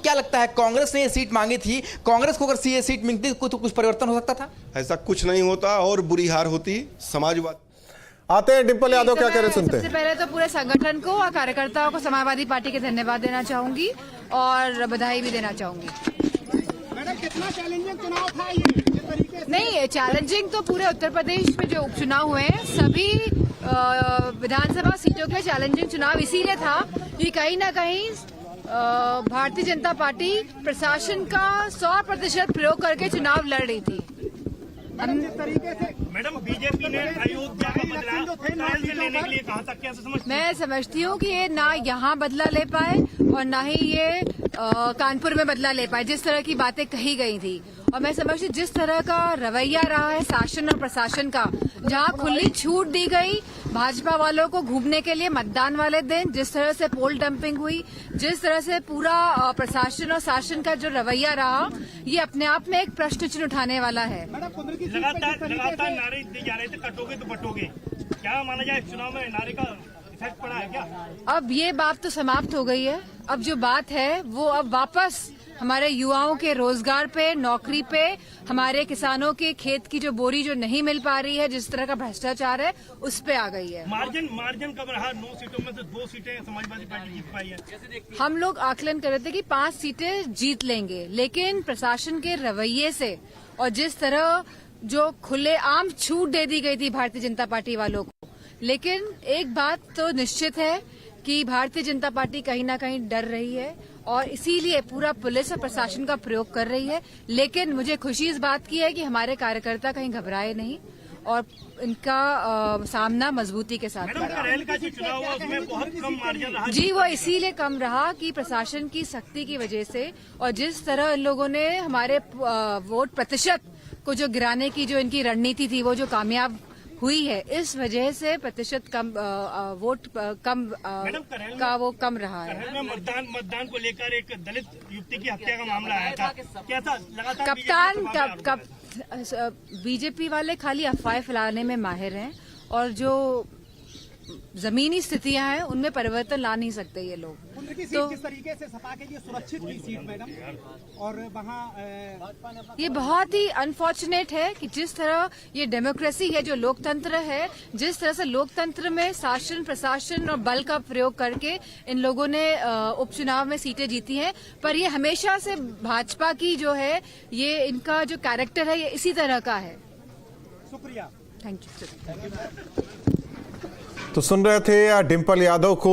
क्या लगता है, कांग्रेस ने ये सीट मांगी थी, कांग्रेस को अगर ये सीट मिलती तो कुछ परिवर्तन हो सकता था? ऐसा कुछ नहीं होता और बुरी हार होती समाजवाद। आते हैं डिंपल यादव, क्या कह रहे सुनते हैं। सबसे पहले तो पूरे संगठन को और कार्यकर्ताओं को समाजवादी पार्टी के धन्यवाद देना चाहूंगी और बधाई भी देना चाहूंगी। मैडम, कितना चैलेंजिंग चुनाव था ये? नहीं, चैलेंजिंग तो पूरे उत्तर प्रदेश में जो उपचुनाव हुए हैं सभी विधानसभा सीटों के चैलेंजिंग चुनाव इसीलिए था कि कहीं ना कहीं भारतीय जनता पार्टी प्रशासन का 100% प्रयोग करके चुनाव लड़ रही थी। मैडम, बीजेपी ने अयोध्या का बदला लेने के लिए कहा था, क्या समझती? मैं समझती हूँ कि ये ना यहाँ बदला ले पाए और ना ही ये कानपुर में बदला ले पाए, जिस तरह की बातें कही गई थी। और मैं समझती जिस तरह का रवैया रहा है शासन और प्रशासन का, जहाँ खुली छूट दी गई भाजपा वालों को घूमने के लिए मतदान वाले दिन, जिस तरह से पोल डंपिंग हुई, जिस तरह से पूरा प्रशासन और शासन का जो रवैया रहा, ये अपने आप में एक प्रश्न चिन्ह उठाने वाला है। लगातार नारे दिए जा रहे थे, कटोगे तो बटोगे, क्या माना जाए चुनाव में नारे का इफेक्ट पड़ा है क्या? अब ये बात तो समाप्त हो गई है। अब जो बात है वो अब वापस हमारे युवाओं के रोजगार पे, नौकरी पे, हमारे किसानों के खेत की जो बोरी जो नहीं मिल पा रही है, जिस तरह का भ्रष्टाचार है, उस पे आ गई है। मार्जिन कब रहा? 9 सीटों में से 2 सीटें समाजवादी पार्टी जीत पाई है। हम लोग आकलन कर रहे थे कि 5 सीटें जीत लेंगे, लेकिन प्रशासन के रवैये से और जिस तरह जो खुलेआम छूट दे दी गई थी भारतीय जनता पार्टी वालों को, लेकिन एक बात तो निश्चित है कि भारतीय जनता पार्टी कहीं ना कहीं डर रही है और इसीलिए पूरा पुलिस और प्रशासन का प्रयोग कर रही है। लेकिन मुझे खुशी इस बात की है कि हमारे कार्यकर्ता कहीं घबराए नहीं और इनका सामना मजबूती के साथ करा। करेल का जो चुनाव हुआ उसमें बहुत कम मार्जिन रहा। जी, वो इसीलिए कम रहा कि प्रशासन की सख्ती की वजह से और जिस तरह इन लोगों ने हमारे वोट प्रतिशत को जो गिराने की जो इनकी रणनीति थी, वो जो कामयाब हुई है, इस वजह से प्रतिशत कम वोट कम का वो कम रहा है। करेल में मतदान को लेकर एक दलित युवती की हत्या का मामला आया था, कैसा लगातार कप्तान बीजेपी वाले खाली अफवाहें फैलाने में माहिर हैं और जो जमीनी स्थितियां हैं उनमें परिवर्तन ला नहीं सकते ये लोग। तो किस तरीके से सपा के लिए सुरक्षित की सीट मैडम, और वहाँ ये बहुत ही अनफॉर्चुनेट है कि जिस तरह ये डेमोक्रेसी है, जो लोकतंत्र है, जिस तरह से लोकतंत्र में शासन, प्रशासन और बल का प्रयोग करके इन लोगों ने उपचुनाव में सीटें जीती हैं। पर ये हमेशा से भाजपा की जो है, ये इनका जो कैरेक्टर है, ये इसी तरह का है। शुक्रिया, थैंक यू। तो सुन रहे थे डिंपल यादव को,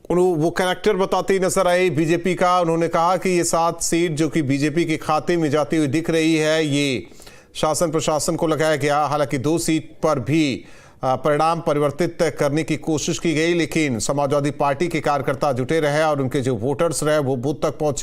वो कैरेक्टर बताती नजर आई बीजेपी का। उन्होंने कहा कि ये 7 सीट जो कि बीजेपी के खाते में जाती हुई दिख रही है, ये शासन प्रशासन को लगाया गया। हालांकि 2 सीट पर भी परिणाम परिवर्तित करने की कोशिश की गई, लेकिन समाजवादी पार्टी के कार्यकर्ता जुटे रहे और उनके जो वोटर्स रहे वो बूथ तक पहुंचे।